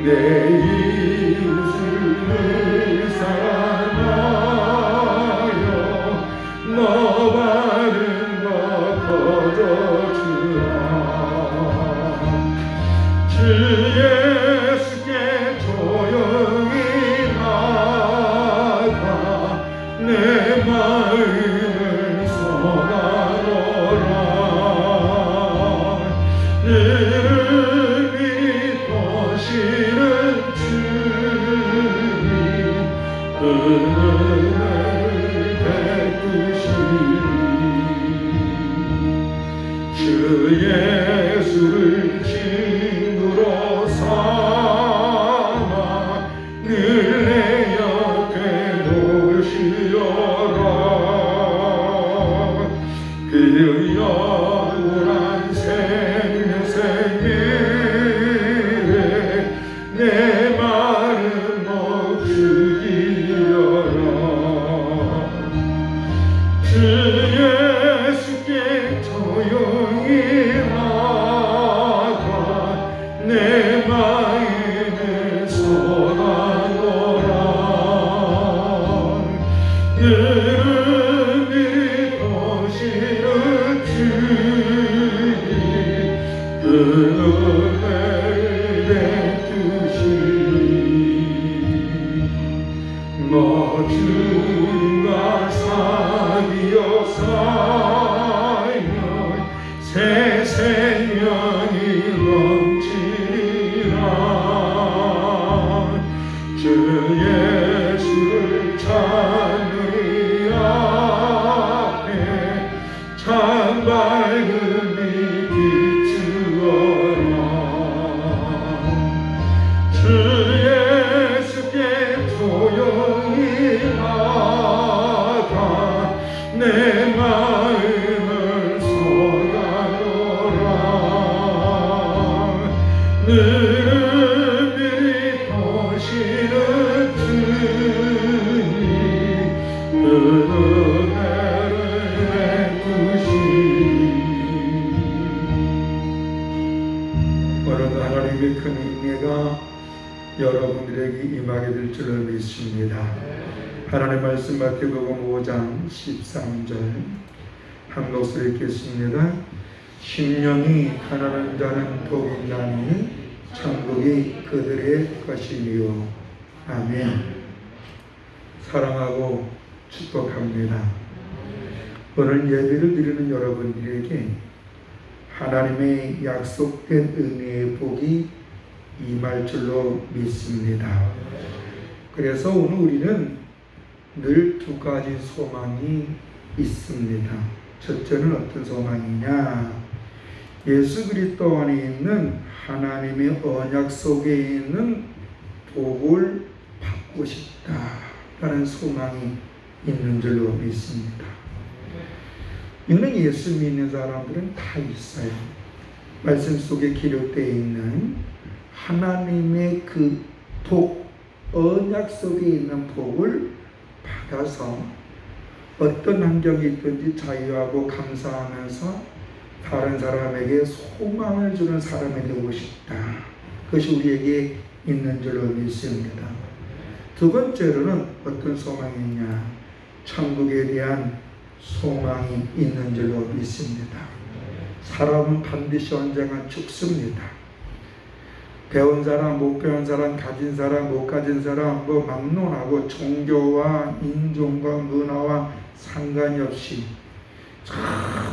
내 이웃을 사랑하여 너 바른 것 거둬주라. 주 예수께 조용히 나가 내 마음을 전하노라. 너를 믿으시는 주님 은혜를 베푸시니 주 예수를 친구로 삼아 늘 내 옆에 놓으시어라. 그 영원한 생명에 내 마음 못 죽이려라. 주 예수께 조용히 나가 내 마음을 전하노라. 너를 믿으시는 주님 은혜를 베푸시니 주님과 사귀어 살면 새 생명이 넘치리라. 주 예수를 찾는 앞에 참 밝음이 비추어라. 주 예수께 조용히 나가 내 마음을 전하노라. 너를 믿으시는 주님 은혜를 베푸시니 오늘도 하나님의 큰 은혜가 여러분들에게 임하게 될 줄을 믿습니다. 하나님 말씀 마태복음 5장 13절 한 목소리 읽겠습니다. 심령이 가난한 자는 복이 있나니 천국이 그들의 것이니요. 아멘. 사랑하고 축복합니다. 오늘 예배를 드리는 여러분들에게 하나님의 약속된 은혜의 복이 임할 줄로 믿습니다. 그래서 오늘 우리는 늘 두 가지 소망이 있습니다. 첫째는 어떤 소망이냐? 예수 그리스도 안에 있는 하나님의 언약 속에 있는 복을 받고 싶다라는 소망이 있는 줄로 믿습니다. 이거는 예수 믿는 사람들은 다 있어요. 말씀 속에 기록되어 있는 하나님의 그 복, 언약 속에 있는 복을 받아서 어떤 환경이 있든지 자유하고 감사하면서 다른 사람에게 소망을 주는 사람이 되고 싶다. 그것이 우리에게 있는 줄로 믿습니다. 두 번째로는 어떤 소망이냐? 천국에 대한 소망이 있는 줄로 믿습니다. 사람은 반드시 언젠가 죽습니다. 배운 사람, 못 배운 사람, 가진 사람, 못 가진 사람, 막론하고 종교와 인종과 문화와 상관이 없이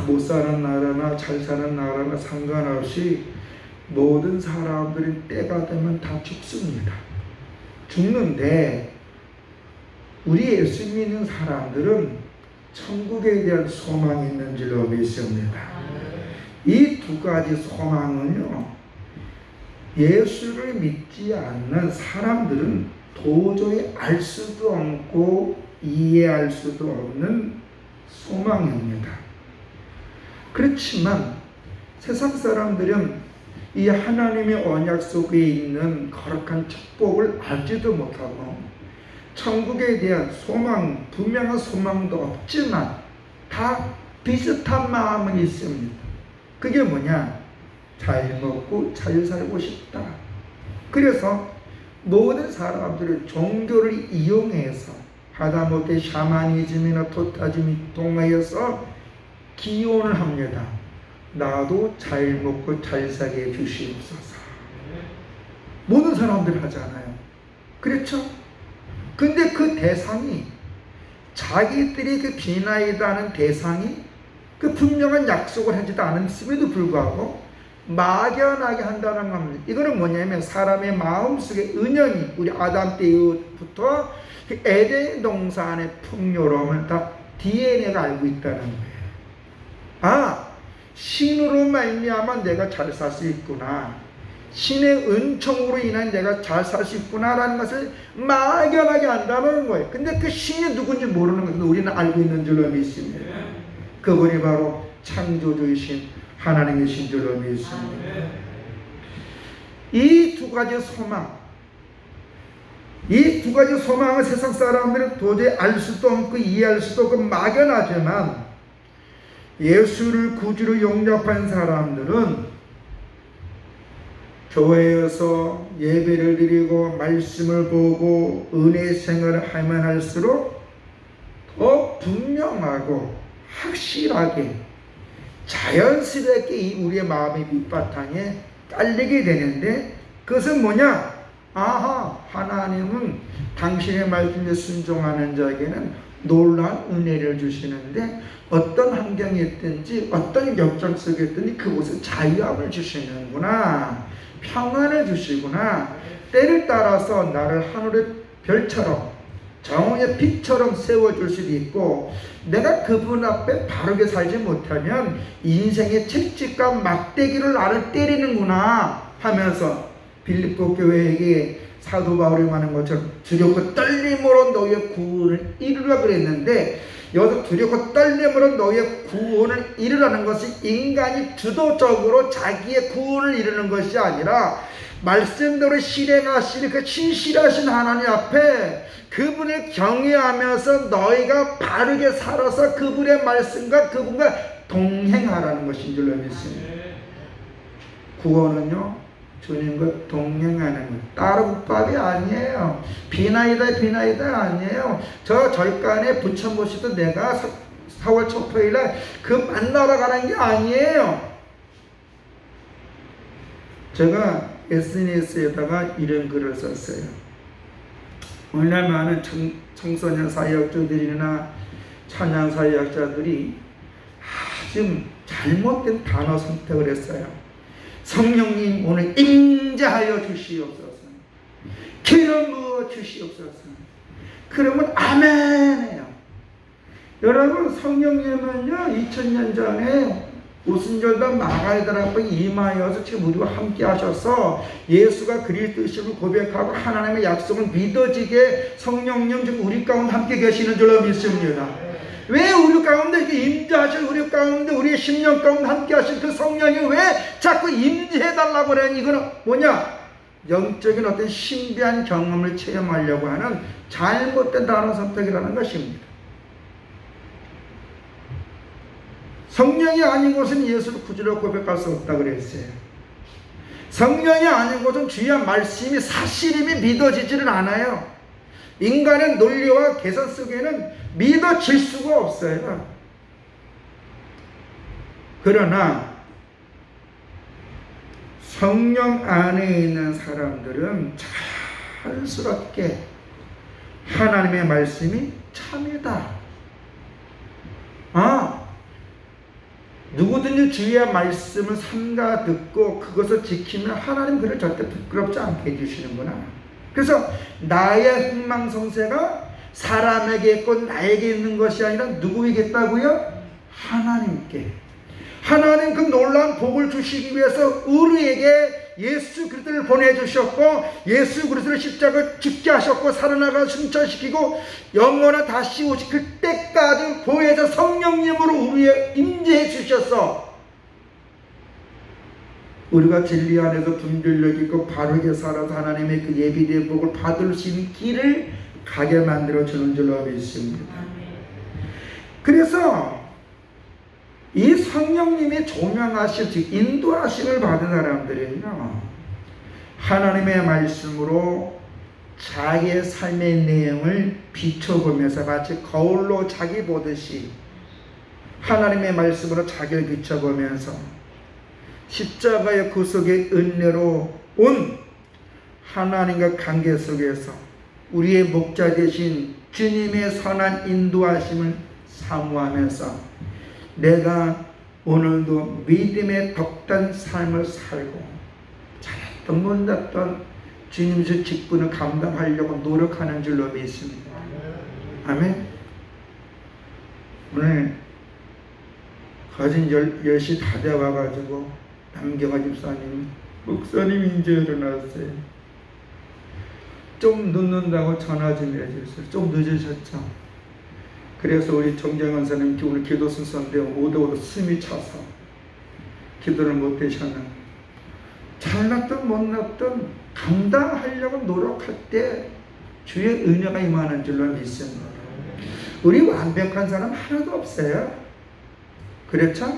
못 사는 나라나 잘 사는 나라나 상관없이 모든 사람들이 때가 되면 다 죽습니다. 죽는데 우리 예수 믿는 사람들은 천국에 대한 소망이 있는 줄로 믿습니다. 이 두 가지 소망은요, 예수를 믿지 않는 사람들은 도저히 알 수도 없고 이해할 수도 없는 소망입니다. 그렇지만 세상 사람들은 이 하나님의 언약 속에 있는 거룩한 축복을 알지도 못하고 천국에 대한 소망, 분명한 소망도 없지만 다 비슷한 마음은 있습니다. 그게 뭐냐? 잘 먹고 잘 살고 싶다. 그래서 모든 사람들이 종교를 이용해서 하다못해 샤머니즘이나 토타즘이 통하여서 기원을 합니다. 나도 잘 먹고 잘 살게 해주시옵소서. 모든 사람들이 하잖아요. 그렇죠? 근데 그 대상이, 자기들이 그 비나이다 하는 대상이 그 분명한 약속을 하지도 않았음에도 불구하고 막연하게 한다는 겁니다. 이거는 뭐냐면 사람의 마음속에 은연히 우리 아담 때부터 그 에덴 동산 안의 풍요로움을 다 DNA가 알고 있다는 거예요. 아, 신으로 말미암아 내가 잘 살 수 있구나, 신의 은총으로 인한 내가 잘 살 수 있구나라는 것을 막연하게 안다는 거예요. 근데 그 신이 누군지 모르는 것은 우리는 알고 있는 줄로 믿습니다. 그분이 바로 창조주이신 하나님이신 줄로 믿습니다. 이 두 가지 소망, 이 두 가지 소망을 세상 사람들은 도저히 알 수도 없고 이해할 수도 없고 막연하지만 예수를 구주로 영접한 사람들은 교회에서 예배를 드리고 말씀을 보고 은혜 생활을 하면 할수록 더 분명하고 확실하게 자연스럽게 우리의 마음의 밑바탕에 깔리게 되는데, 그것은 뭐냐? 아하, 하나님은 당신의 말씀에 순종하는 자에게는 놀라운 은혜를 주시는데 어떤 환경이 있든지 어떤 격정 속에 있든지 그곳에 자유함을 주시는구나, 평안을 주시구나, 때를 따라서 나를 하늘의 별처럼 정오의 빛처럼 세워줄 수도 있고, 내가 그분 앞에 바르게 살지 못하면 인생의 채찍과 막대기를 나를 때리는구나 하면서 빌립보 교회에게 사도 바울이 말하는 것처럼 두렵고 떨림으로 너희의 구원을 이루라 그랬는데, 여기서 두렵고 떨림으로 너희의 구원을 이루라는 것이 인간이 주도적으로 자기의 구원을 이루는 것이 아니라 말씀대로 실행하시는 그 신실하신 하나님 앞에 그분을 경외하면서 너희가 바르게 살아서 그분의 말씀과 그분과 동행하라는 것인 줄로 믿습니다. 구원은요, 주님과 동행하는 것, 따로 붙밥이 아니에요. 비나이다 아니에요. 저 절간에 부처모시도 내가 4월 첫 토요일에 그 만나러 가는 게 아니에요. 제가 SNS에다가 이런 글을 썼어요. 오늘날 많은 청소년 사역자들이나 찬양 사역자들이 아주 잘못된 단어 선택을 했어요. 성령님 오늘 임재하여 주시옵소서, 기름 부어 주시옵소서. 그러면 아멘해요. 여러분, 성령님은요 2000년 전에 오순절단 마가리다 앞에 임하여서 지금 우리와 함께 하셔서 예수가 그리스도이심을 고백하고 하나님의 약속을 믿어지게 성령님 지금 우리 가운데 함께 계시는 줄로 믿습니다. 왜 우리 가운데 이렇게 임재하신, 우리 가운데 우리의 심령 가운데 함께 하신 그 성령이 왜 자꾸 임재해달라고 그래? 이거는 뭐냐? 영적인 어떤 신비한 경험을 체험하려고 하는 잘못된 단어 선택이라는 것입니다. 성령이 아닌 것은 예수를 구주로 고백할 수 없다 그랬어요. 성령이 아닌 것은 주의 말씀이 사실임이 믿어지지는 않아요. 인간의 논리와 계산 속에는 믿어질 수가 없어요. 그러나 성령 안에 있는 사람들은 자연스럽게 하나님의 말씀이 참이다. 누구든지 주의 말씀을 삼가 듣고 그것을 지키면 하나님 그를 절대 부끄럽지 않게 해주시는구나. 그래서 나의 흥망성쇠가 사람에게 있고 나에게 있는 것이 아니라 누구에게 있다고요? 하나님께. 하나님 그 놀라운 복을 주시기 위해서 우리에게 예수 그리스도를 보내주셨고, 예수 그리스도를 십자가를 죽게 하셨고, 살아나가 승천시키고 영원한 다시 오실 그때까지 보혜사 성령님으로 우리에 임재해 주셔서 우리가 진리 안에서 분별력 있고 바르게 살아서 하나님의 그 예비된 복을 받을 수 있는 길을 가게 만들어 주는 줄로 믿습니다. 그래서 이 성령님의 조명하심, 즉 인도하심을 받은 사람들은요, 하나님의 말씀으로 자기의 삶의 내용을 비춰보면서 마치 거울로 자기 보듯이 하나님의 말씀으로 자기를 비춰보면서 십자가의 구속의 은혜로 온 하나님과 관계 속에서 우리의 목자 되신 주님의 선한 인도하심을 사모하면서 내가 오늘도 믿음의 덕단 삶을 살고 잘했던 못했던 주님의 직분을 감당하려고 노력하는 줄로 믿습니다. 아멘. 오늘 거진 10시 다 되어가지고 남경화 집사님, 목사님 이제 일어났어요. 좀 늦는다고 전화 좀 해주세요. 좀 늦으셨죠? 그래서 우리 정정원 사님 오늘 기도 순서인데 오도오도 숨이 차서 기도를 못 되셨는데 잘났든 못났든 감당하려고 노력할 때 주의 은혜가 임하는 줄로 믿습니다. 우리 완벽한 사람 하나도 없어요. 그렇죠?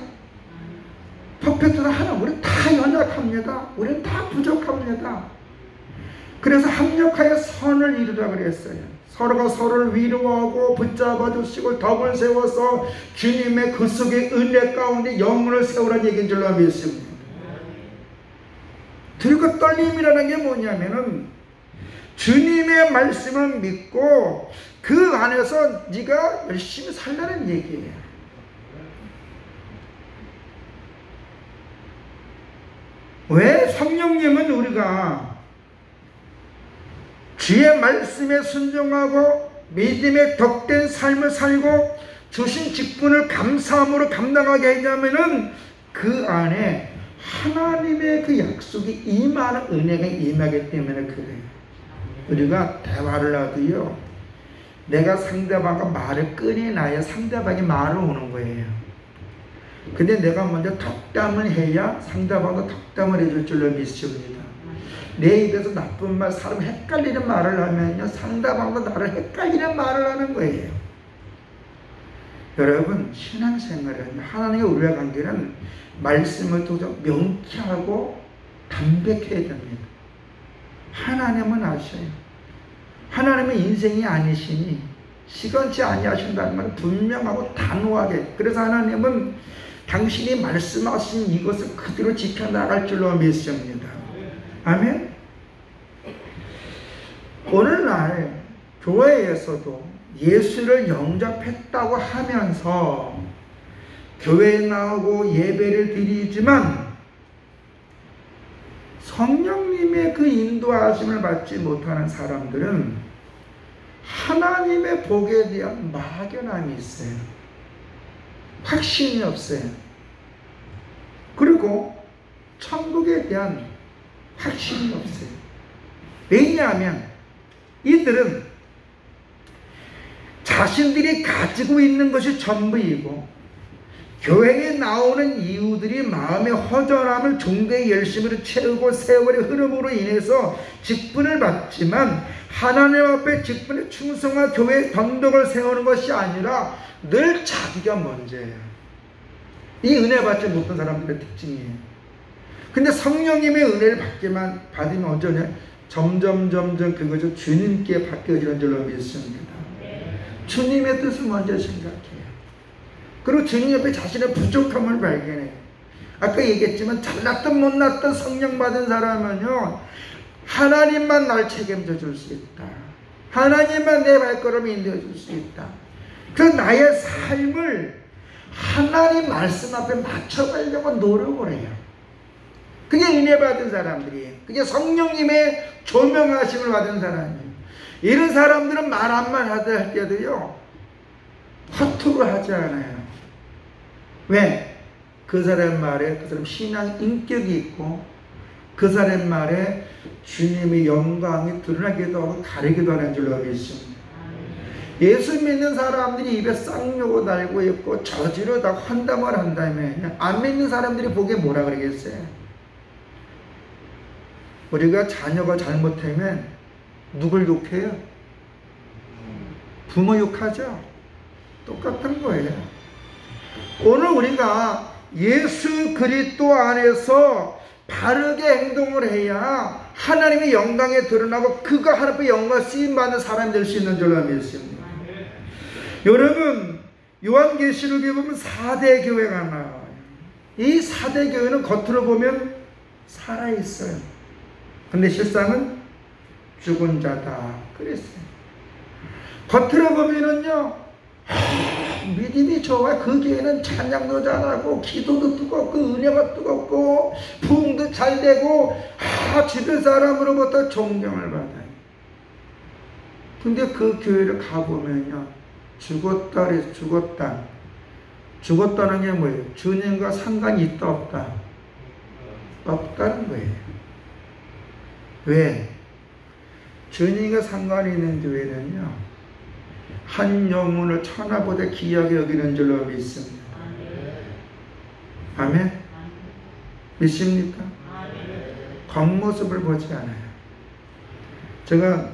퍼펙트도 하나. 우리 다 연약합니다. 우리는 다 부족합니다. 그래서 합력하여 선을 이루라 그랬어요. 서로가 서로를 위로하고 붙잡아 주시고 덕을 세워서 주님의 그 속의 은혜 가운데 영혼을 세우라는 얘기인 줄로 믿습니다. 그리고 떨림이라는 게 뭐냐면은 주님의 말씀을 믿고 그 안에서 네가 열심히 살라는 얘기예요. 왜 성령님은 우리가 주의 말씀에 순종하고 믿음의 덕된 삶을 살고 주신 직분을 감사함으로 감당하게 했냐면은 그 안에 하나님의 그 약속이 임하는 은혜가 임하기 때문에 그래요. 우리가 대화를 하도요, 내가 상대방과 말을 꺼내놔야 상대방이 말을 오는 거예요. 근데 내가 먼저 덕담을 해야 상대방도 덕담을 해줄 줄로 믿습니다. 내 입에서 나쁜 말, 사람 헷갈리는 말을 하면요, 상대방도 나를 헷갈리는 말을 하는 거예요. 여러분, 신앙생활은 하나님과 우리의 관계는 말씀을 통해서 명쾌하고 담백해야 됩니다. 하나님은 아셔요. 하나님은 인생이 아니시니 시건치 아니하신다는 말은 분명하고 단호하게. 그래서 하나님은 당신이 말씀하신 이것을 그대로 지켜나갈 줄로 믿습니다. 아멘. 오늘날 교회에서도 예수를 영접했다고 하면서 교회에 나오고 예배를 드리지만 성령님의 그 인도하심을 받지 못하는 사람들은 하나님의 복에 대한 막연함이 있어요. 확신이 없어요. 그리고 천국에 대한 확신이 없어요. 왜냐하면 이들은 자신들이 가지고 있는 것이 전부이고 교회에 나오는 이유들이 마음의 허전함을 종교의 열심으로 채우고 세월의 흐름으로 인해서 직분을 받지만 하나님 앞에 직분에 충성한 교회의 덕덕을 세우는 것이 아니라 늘 자기가 먼저예요. 이 은혜 받지 못한 사람들의 특징이에요. 근데 성령님의 은혜를 받으면 언제냐? 점점 그것이 주님께 바뀌어지는 줄로 믿습니다. 주님의 뜻을 먼저 생각해요. 그리고 주님 옆에 자신의 부족함을 발견해요. 아까 얘기했지만 잘났든 못났든 성령 받은 사람은요, 하나님만 날 책임져 줄 수 있다. 하나님만 내 발걸음을 인도해 줄 수 있다. 그래서 나의 삶을 하나님 말씀 앞에 맞춰가려고 노력을 해요. 그게 은혜 받은 사람들이에요. 그게 성령님의 조명하심을 받은 사람이에요. 이런 사람들은 말 한말 할 때도요, 허투루 하지 않아요. 왜? 그 사람 말에 그 사람 신앙 인격이 있고 그 사람 말에 주님의 영광이 드러나기도 하고 가리기도 하는 줄로 믿습니다. 예수 믿는 사람들이 입에 쌍욕을 달고 있고 저지로 다 환담을 한다면 안 믿는 사람들이 보기에 뭐라 그러겠어요? 우리가 자녀가 잘못하면 누굴 욕해요? 부모 욕하죠? 똑같은 거예요. 오늘 우리가 예수 그리스도 안에서 바르게 행동을 해야 하나님의 영광에 드러나고 그가 하나님의 영광을 쓰임받는 사람이 될 수 있는 줄로 믿습니다. 여러분, 요한계시록에 보면 4대 교회가 나와요. 이 4대 교회는 겉으로 보면 살아있어요. 근데 실상은 죽은 자다 그랬어요. 겉으로 보면은요, 믿음이 좋아요. 그 교회는 찬양도 잘하고 기도도 뜨겁고 은혜가 뜨겁고 부흥도 잘 되고 주변 사람으로부터 존경을 받아요. 근데 그 교회를 가보면요, 죽었다 그래서 죽었다. 죽었다는 게 뭐예요? 주님과 상관이 있다 없다? 없다는 거예요. 왜? 주님과 상관이 있는 교회는요, 한 영혼을 천하보다 귀하게 여기는 줄로 믿습니다. 아멘? 믿습니까? 겉모습을 보지 않아요. 제가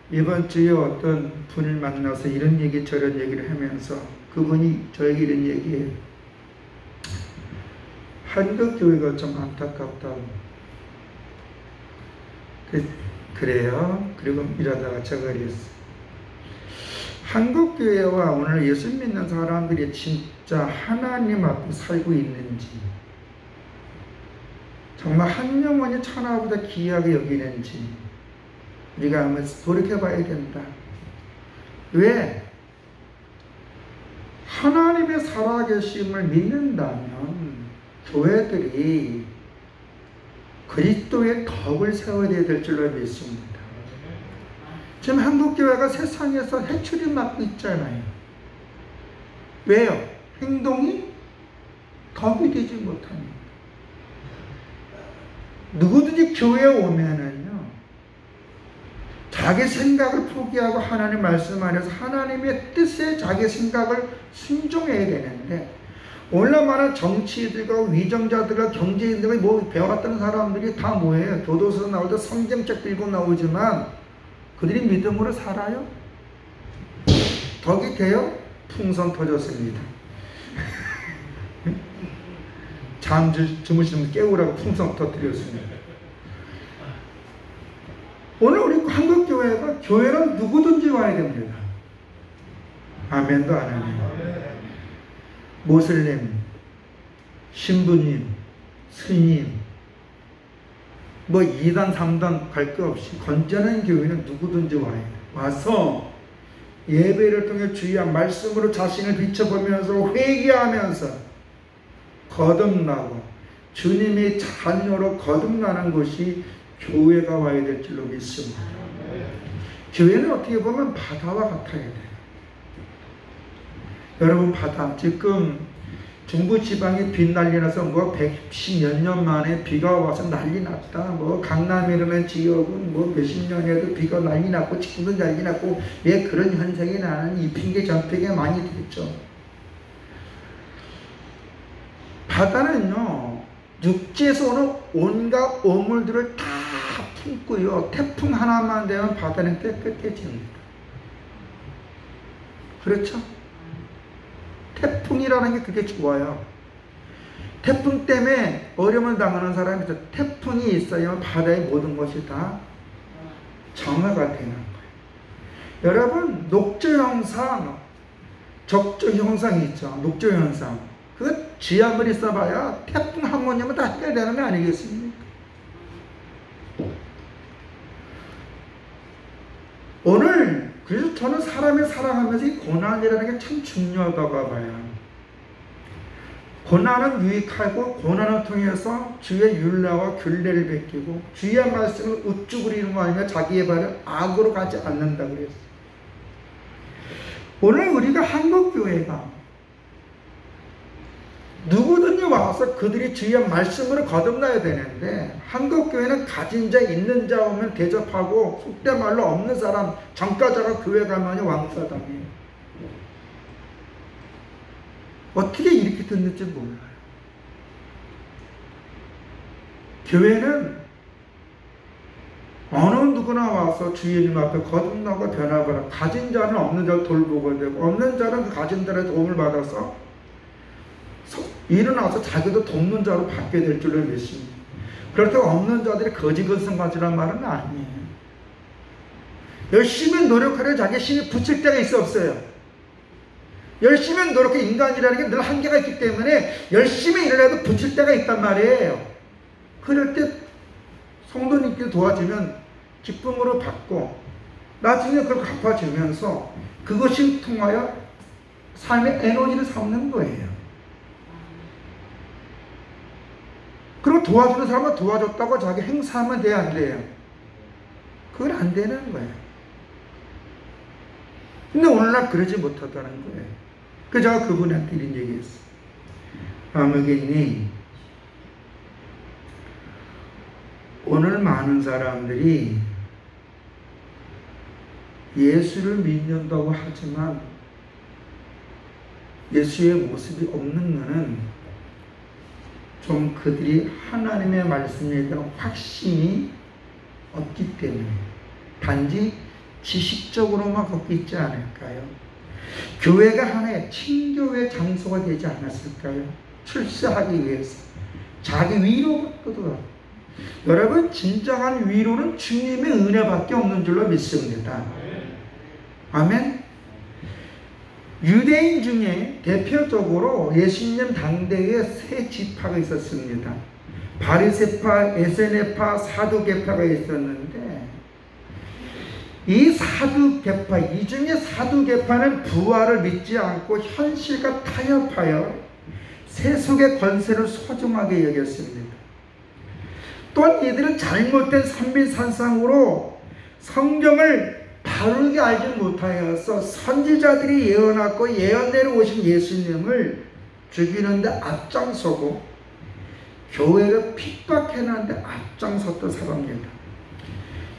이번 주에 어떤 분을 만나서 이런 얘기 저런 얘기를 하면서 그분이 저에게 이런 얘기해요. 한국교회가 좀 안타깝다고. 그래요? 그리고 이러다가 제가 그랬어요. 한국교회와 오늘 예수 믿는 사람들이 진짜 하나님 앞에 살고 있는지, 정말 한 영혼이 천하보다 귀하게 여기는지 우리가 한번 돌이켜봐야 된다. 왜? 하나님의 살아계심을 믿는다면 교회들이 그리스도의 덕을 세워야 될 줄로 믿습니다. 지금 한국교회가 세상에서 해초리 맞고 있잖아요. 왜요? 행동이 덕이 되지 못합니다. 누구든지 교회에 오면은요, 자기 생각을 포기하고 하나님 말씀 안에서 하나님의 뜻에 자기 생각을 순종해야 되는데, 오늘날 많은 정치인들과 위정자들과 경제인들과 뭐 배워갔다는 사람들이 다 뭐예요? 교도소 나올 때 성경책 들고 나오지만 그들이 믿음으로 살아요? 덕이 돼요? 풍선 터졌습니다. 주무시면 깨우라고 풍선 터뜨렸습니다. 오늘 우리 한국교회가, 교회는 누구든지 와야 됩니다. 아멘도 안 하네요. 모슬림, 신부님, 스님, 뭐 2단 3단 갈 거 없이 건전한 교회는 누구든지 와요. 와서 예배를 통해 주의 말씀으로 자신을 비춰보면서 회개하면서 거듭나고 주님의 자녀로 거듭나는 것이 교회가 와야 될 줄로 믿습니다. 교회는 어떻게 보면 바다와 같아야 돼요. 여러분, 바다, 지금 중부 지방에 비 난리 나서 뭐 110몇 년 만에 비가 와서 난리 났다. 뭐 강남이라는 지역은 뭐 몇십 년에도 비가 난리 났고 지금도 난리 났고, 왜 그런 현상이 나는 이 핑계 저 핑계 많이 됐죠. 바다는요, 육지에서 오는 온갖 오물들을 다 품고요, 태풍 하나만 되면 바다는 깨끗해집니다. 그렇죠? 태풍이라는 게 그게 좋아요. 태풍 때문에 어려움을 당하는 사람이 있어요. 태풍이 있어야 바다의 모든 것이 다 정화가 되는 거예요. 여러분, 녹조현상, 적조현상이 있죠. 녹조현상. 그거 지하물이 있어봐야 태풍 한 번이면 다 해결되는 거 아니겠습니까? 오늘 그래서 저는 사람을 사랑하면서 이 고난이라는 게 참 중요하다고 봐요. 고난은 유익하고, 고난을 통해서 주의 율례와 균례를 베끼고 주의 말씀을 우쭈그리는 거 아니면 자기의 발을 악으로 가지 않는다 그랬어요. 오늘 우리가 한국교회가 누구든지 와서 그들이 주의 말씀으로 거듭나야 되는데, 한국교회는 가진 자 있는 자 오면 대접하고 속된 말로 없는 사람 정가자가 교회 가면 왕사당해요. 어떻게 이렇게 됐는지 몰라요. 교회는 어느 누구나 와서 주님 앞에 거듭나고 변화받아 가진 자는 없는 자를 돌보고 되고, 없는 자는 그 가진 자의 도움을 받아서 일어나서 자기도 돕는 자로 바뀌게 될 줄을 믿습니다. 그렇다고 없는 자들이 거지건성 가지란 말은 아니에요. 열심히 노력하려 자기 힘이 붙일 때가 있어 없어요? 열심히 노력해. 인간이라는 게 늘 한계가 있기 때문에 열심히 일을 해도 붙일 때가 있단 말이에요. 그럴 때 성도님께 도와주면 기쁨으로 받고 나중에 그걸 갚아주면서 그것이 통하여 삶의 에너지를 삼는 거예요. 그리고 도와주는 사람은 도와줬다고 자기 행사하면 돼야 안 돼요? 그건 안 되는 거예요. 근데 오늘날 그러지 못하다는 거예요. 그래서 제가 그분한테 이런 얘기했어요. 아무개님, 오늘 많은 사람들이 예수를 믿는다고 하지만 예수의 모습이 없는 것은 좀 그들이 하나님의 말씀에 대한 확신이 없기 때문에 단지 지식적으로만 갖고 있지 않을까요? 교회가 하나의 친교회 장소가 되지 않았을까요? 출세하기 위해서 자기 위로받고도. 여러분, 진정한 위로는 주님의 은혜밖에 없는 줄로 믿습니다. 아멘. 유대인 중에 대표적으로 예수님 당대에 세 지파가 있었습니다. 바리새파, 에세네파, 사두개파가 있었는데 이 사두개파, 이 중에 사두개파는 부활을 믿지 않고 현실과 타협하여 세속의 권세를 소중하게 여겼습니다. 또한 이들은 잘못된 선비산상으로 성경을 바르게 알지 못하여서 선지자들이 예언하고 예언대로 오신 예수님을 죽이는데 앞장서고 교회를 핍박해놨는데 앞장섰던 사람입니다.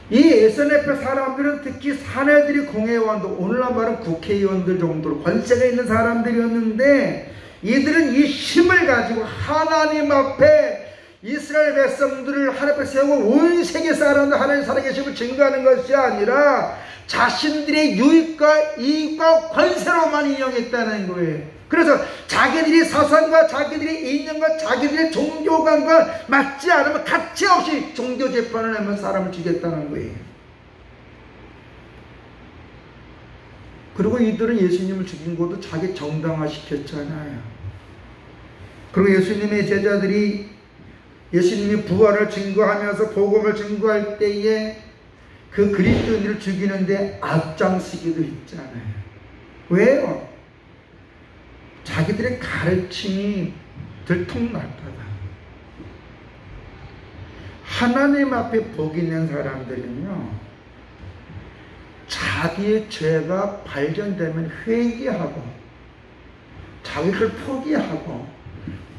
이 에스네파 사람들은 특히 사내들이 공회의원도, 오늘날 말은 국회의원들 정도로 권세가 있는 사람들이었는데 이들은 이 힘을 가지고 하나님 앞에 이스라엘 백성들을 하나님 앞에 세우고 온 세계 사람들 하나님 살아계심을 증거하는 것이 아니라 자신들의 유익과 이익과 권세로만 이용했다는 거예요. 그래서 자기들이 사상과 자기들의 이념과 자기들의 종교관과 맞지 않으면 가치없이 종교 재판을 하면 사람을 죽였다는 거예요. 그리고 이들은 예수님을 죽인 것도 자기 정당화시켰잖아요. 그리고 예수님의 제자들이 예수님이 부활을 증거하면서 복음을 증거할 때에 그 그리스도인들을 죽이는데 앞장서기도 했잖아요. 왜요? 자기들의 가르침이 들통날까봐. 하나님 앞에 복 있는 사람들은요, 자기의 죄가 발견되면 회개하고 자기를 포기하고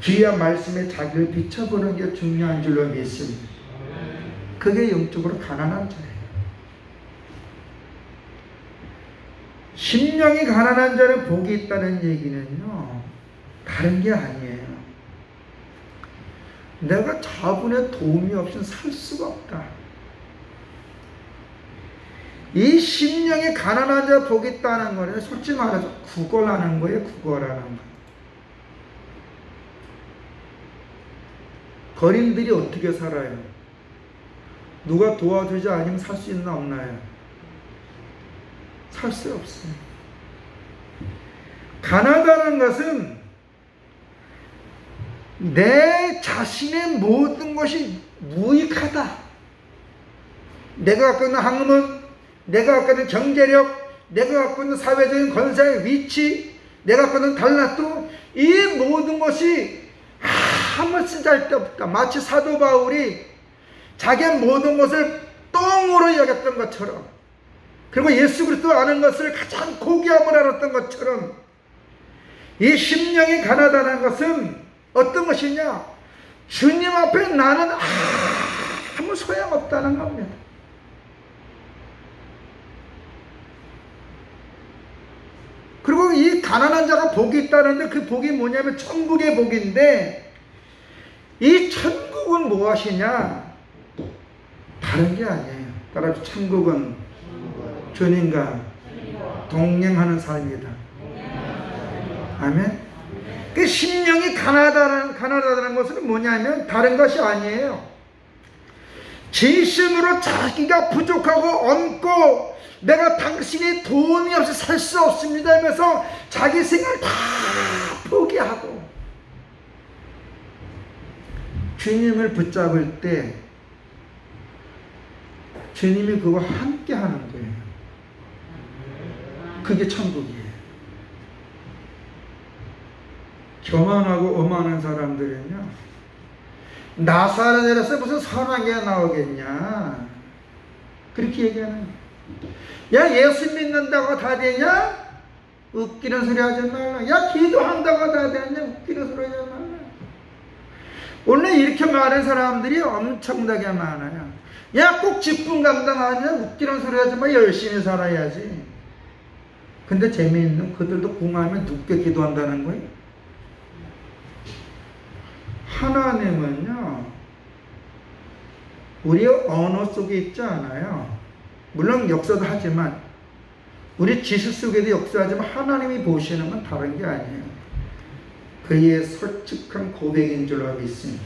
주의 말씀에 자기를 비춰보는 게 중요한 줄로 믿습니다. 그게 영적으로 가난한 자예요. 심령이 가난한 자는 복이 있다는 얘기는요, 다른 게 아니에요. 내가 저분의 도움이 없이는 살 수가 없다. 이 심령이 가난한 자 복이 있다는 거는 솔직히 말해서 구걸하는 거예요. 구걸하는 거. 거린들이 어떻게 살아요? 누가 도와주지 않으면 살 수 있나 없나요? 살 수 없어요. 가난하다는 것은 내 자신의 모든 것이 무익하다. 내가 갖고 있는 학문, 내가 갖고 있는 경제력, 내가 갖고 있는 사회적인 권세의 위치, 내가 갖고 있는 달라도 이 모든 것이 아무 쓸데없다. 마치 사도 바울이 자기의 모든 것을 똥으로 여겼던 것처럼, 그리고 예수 그리스도 아는 것을 가장 고귀함을 알았던 것처럼, 이 심령이 가난하다는 것은 어떤 것이냐? 주님 앞에 나는 아무 소용없다는 겁니다. 그리고 이 가난한 자가 복이 있다는데 그 복이 뭐냐면 천국의 복인데, 이 천국은 무엇이냐? 다른 게 아니에요. 따라서 천국은 주님과 동행하는 삶이다. 아멘. 그 심령이 가난하다는 것은 뭐냐면 다른 것이 아니에요. 진심으로 자기가 부족하고 얹고 내가 당신이 돈이 없이 살 수 없습니다 하면서 자기 생각을 다 포기하고 주님을 붙잡을 때 주님이 그거 함께 하는 거예요. 그게 천국이에요. 교만하고 오만한 사람들은요, 나사렛에서 무슨 선한 게 나오겠냐 그렇게 얘기하는 거예요. 야, 예수 믿는다고 다 되냐? 웃기는 소리 하지 말라. 야, 기도한다고 다 되냐? 웃기는 소리 하지 말라. 오늘 이렇게 말하는 사람들이 엄청나게 많아요. 야, 꼭 직분 감당하냐? 웃기는 소리 하지 마. 열심히 살아야지. 근데 재미있는, 그들도 궁하면 눕게 기도한다는 거예요. 하나님은요, 우리의 언어 속에 있지 않아요. 물론 역사도 하지만, 우리 지식 속에도 역사하지만 하나님이 보시는 건 다른 게 아니에요. 그의 솔직한 고백인 줄로 믿습니다.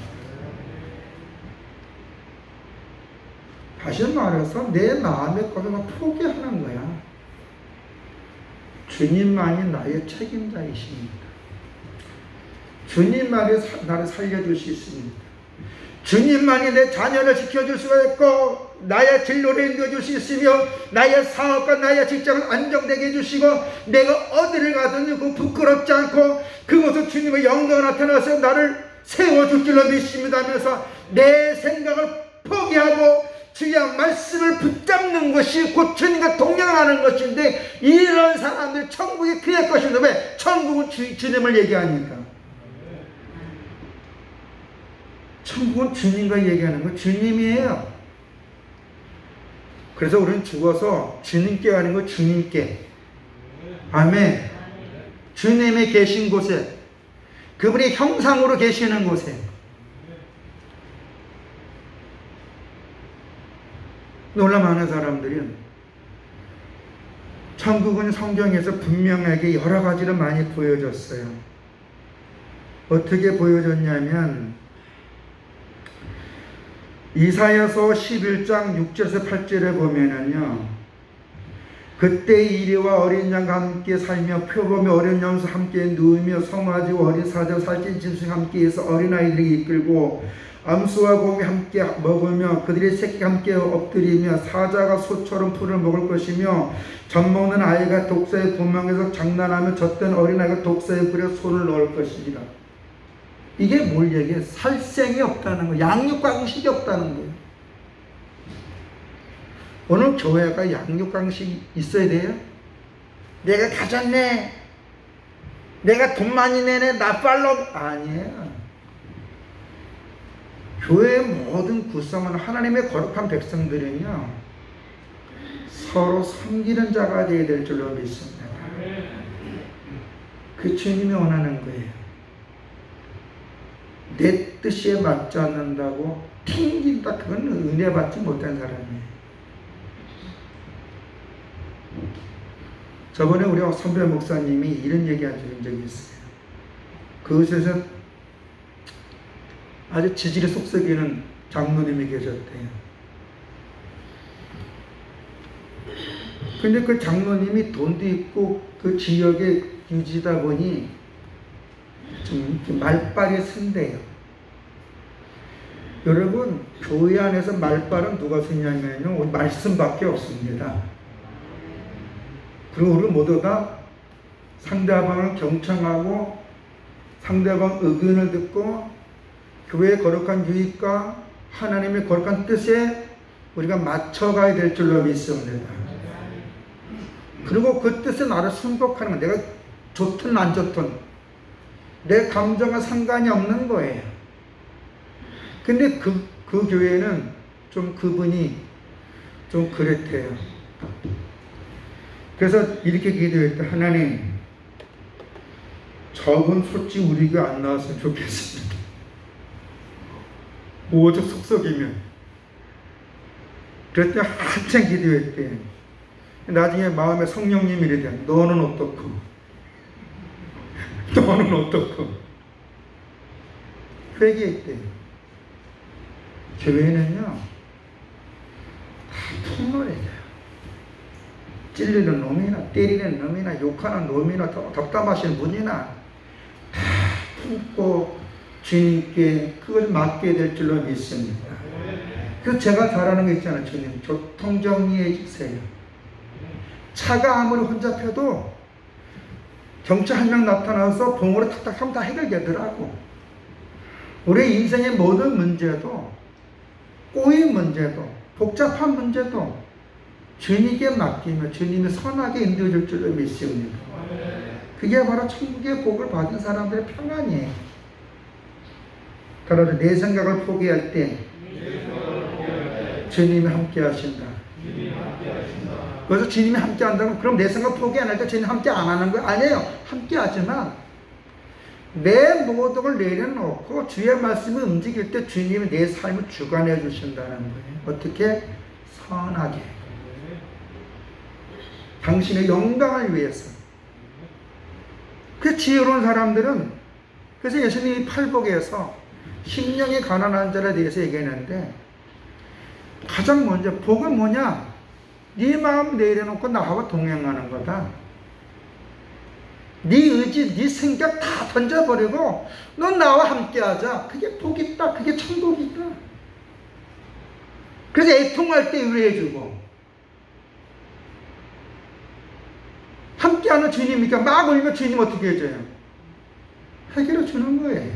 다시 말해서 내 마음의 것을 포기하는 거야. 주님만이 나의 책임자이십니다. 주님만이 나를 살려줄 수 있습니다. 주님만이 내 자녀를 지켜줄 수가 있고 나의 진로를 인도해줄 수 있으며 나의 사업과 나의 직장을 안정되게 해주시고 내가 어디를 가든지 그 부끄럽지 않고 그곳에 주님의 영광이 나타나서 나를 세워줄 줄로 믿습니다 하면서 내 생각을 포기하고 주의 말씀을 붙잡는 것이 곧 주님과 동행하는 것인데, 이런 사람들 천국이 그의 것인데 왜 천국은 주님을 얘기하니까? 천국은 주님과 얘기하는 거 주님이에요. 그래서 우리는 죽어서 주님께 가는 거 주님께. 아멘. 주님이 계신 곳에, 그분이 형상으로 계시는 곳에. 놀라 많은 사람들이 천국은 성경에서 분명하게 여러 가지로 많이 보여줬어요. 어떻게 보여줬냐면 이사야서 11장 6절에서 8절에 보면은요, 그때 이리와 어린 양과 함께 살며 표범이 어린 염소 함께 누우며 송아지와 어린 사자 살찐 짐승 함께해서 어린아이들이 이끌고 암수와 곰이 함께 먹으며 그들의 새끼가 함께 엎드리며 사자가 소처럼 풀을 먹을 것이며 젖먹는 아이가 독사의 구멍에서 장난하며 젖된 어린아이가 독사에 뿌려 손을 넣을 것이니라. 이게 뭘 얘기해? 살생이 없다는 거예요. 양육강식이 없다는 거예요. 오늘 교회가 양육강식이 있어야 돼요? 내가 가졌네, 내가 돈 많이 내네, 나 팔로. 아니에요. 교회의 모든 구성은 하나님의 거룩한 백성들은요, 서로 섬기는 자가 되어야 될 줄로 믿습니다. 그 주님이 원하는 거예요. 내 뜻에 맞지 않는다고 튕긴다, 그건 은혜 받지 못한 사람이에요. 저번에 우리 선배 목사님이 이런 얘기 해준 적이 있어요. 그곳에서 아주 지질이 속썩이는 장로님이 계셨대요. 근데 그 장로님이 돈도 있고 그 지역에 유지다 보니 좀 말빨이 쓴대요. 여러분, 교회 안에서 말빨은 누가 쓰냐면요, 말씀밖에 없습니다. 그리고 우리 모두 다 상대방을 경청하고 상대방 의견을 듣고 교회의 거룩한 유익과 하나님의 거룩한 뜻에 우리가 맞춰가야 될 줄로 믿습니다. 그리고 그 뜻에 나를 순복하는 거, 내가 좋든 안 좋든 내 감정과 상관이 없는 거예요. 근데 그 교회는 좀 그분이 좀 그랬대요. 그래서 이렇게 기도했다. 하나님, 저분 솔직히 우리 교회 안 나왔으면 좋겠습니다. 오죽 속썩이면. 그랬더니 한참 기도했대. 나중에 마음에 성령님이 이러대. 너는 어떻고? 너는 어떻고? 회개했대. 교회는요, 풍노해져요. 찔리는 놈이나 때리는 놈이나 욕하는 놈이나 답답하신 분이나 다 품고 주님께 그걸 맡게 될 줄로 믿습니다. 그래서 제가 잘하는 거 있잖아요. 주님 교통정리해 주세요. 차가 아무리 혼잡해도 경찰 한 명 나타나서 봉으로 탁탁 하면 다 해결되더라고. 우리 인생의 모든 문제도, 꼬인 문제도, 복잡한 문제도 주님께 맡기면 주님이 선하게 인도해 줄 줄로 믿습니다. 그게 바로 천국의 복을 받은 사람들의 평안이에요. 따라서 내 생각을 포기할 때 주님이 함께 하신다. 그래서 주님이 함께 한다면 그럼 내 생각 포기 안 할 때 주님 함께 안 하는 거예요? 아니에요. 함께 하지만 내 모든 걸 내려놓고 주의 말씀이 움직일 때 주님이 내 삶을 주관해 주신다는 거예요. 어떻게? 선하게. 당신의 영광을 위해서. 그 지혜로운 사람들은 그래서 예수님이 팔복에서 심령이 가난한 자에 대해서 얘기했는데 가장 먼저 복은 뭐냐? 네 마음 내려놓고 나하고 동행하는 거다. 네 의지, 네 생각 다 던져버리고 넌 나와 함께하자. 그게 복이다. 그게 천국이다. 그래서 애통할 때 위로해주고 함께하는 주님이니까 막 울면 주님 어떻게 해줘요? 해결해 주는 거예요.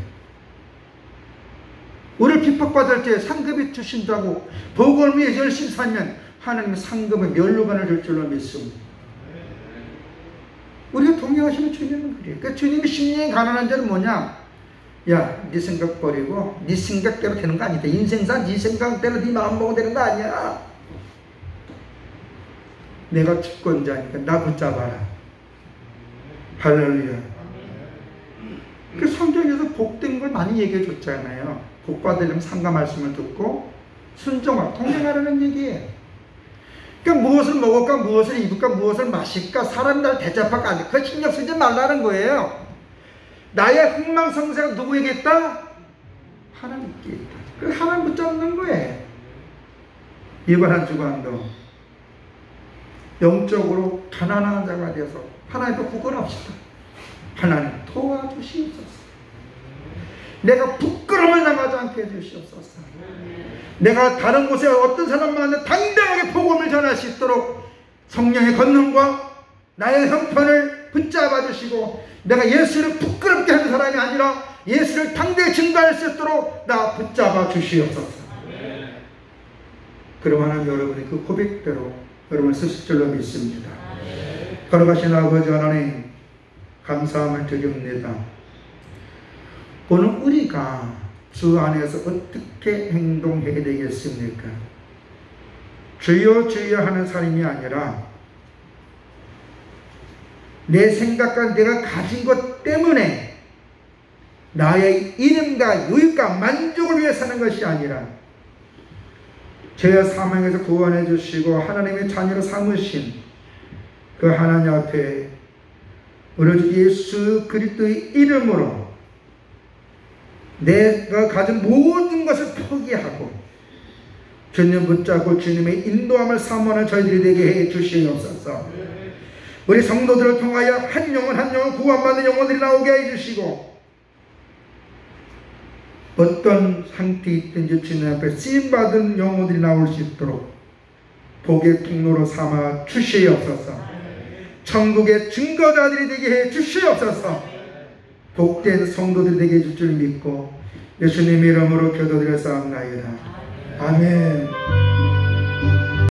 우리를 핍박받을 때 상급이 주신다고 복음을 위해 열심히 살면 하나님의 상급의 면류관을 줄 줄로 믿습니다. 우리가 동행하시는 주님은 그래요. 그러니까 주님이 심령이 가난한 자는 뭐냐? 야, 네 생각 버리고 네 생각대로 되는 거 아니다. 인생사 네 생각대로 네 마음먹으면 되는 거 아니야. 내가 주권자니까 나 붙잡아라. 할렐루야. 그 성경에서 복된 걸 많이 얘기해 줬잖아요. 복 받으려면 상가 말씀을 듣고 순종하고 동행하라는 얘기예요. 그러니까 무엇을 먹을까, 무엇을 입을까, 무엇을 마실까, 사람 날 대접할까, 안 돼. 그거 신경 쓰지 말라는 거예요. 나의 흥망성쇠가 누구에게 있다? 하나님께 있다. 그 하나님 붙잡는 거예요. 이번 한 주간도 영적으로 가난한 자가 되어서 하나님께 구걸합시다. 하나님 도와주시옵소서. 내가 부끄러움을 당하지 않게 해주시옵소서. 내가 다른 곳에 어떤 사람 만나 당당하게 복음을 전할 수 있도록 성령의 권능과 나의 형편을 붙잡아 주시고 내가 예수를 부끄럽게 하는 사람이 아니라 예수를 당대히 증거할 수 있도록 나 붙잡아 주시옵소서. 그러면 여러분이 그 고백대로 여러분을 쓰실 줄로 믿습니다. 걸어가신 아버지 하나님 감사함을 드립니다. 오늘 우리가 주 안에서 어떻게 행동해야 되겠습니까? 주여 주여 하는 삶이 아니라 내 생각과 내가 가진 것 때문에 나의 이름과 유익과 만족을 위해 사는 것이 아니라 죄와 사망에서 구원해 주시고 하나님의 자녀로 삼으신 그 하나님 앞에 우리 주 예수 그리스도의 이름으로 내가 가진 모든 것을 포기하고 주님 붙잡고 주님의 인도함을 사모하는 저희들이 되게 해 주시옵소서. 우리 성도들을 통하여 한 영혼 구원받는 영혼들이 나오게 해 주시고 어떤 상태에 있든지 주님 앞에 쓰임받은 영혼들이 나올 수 있도록 복의 통로로 삼아 주시옵소서. 천국의 증거자들이 되게 해 주시옵소서. 복된 성도들이 되게 해줄 줄 믿고 예수님 이름으로 기도드려 싸움나이다. 아멘.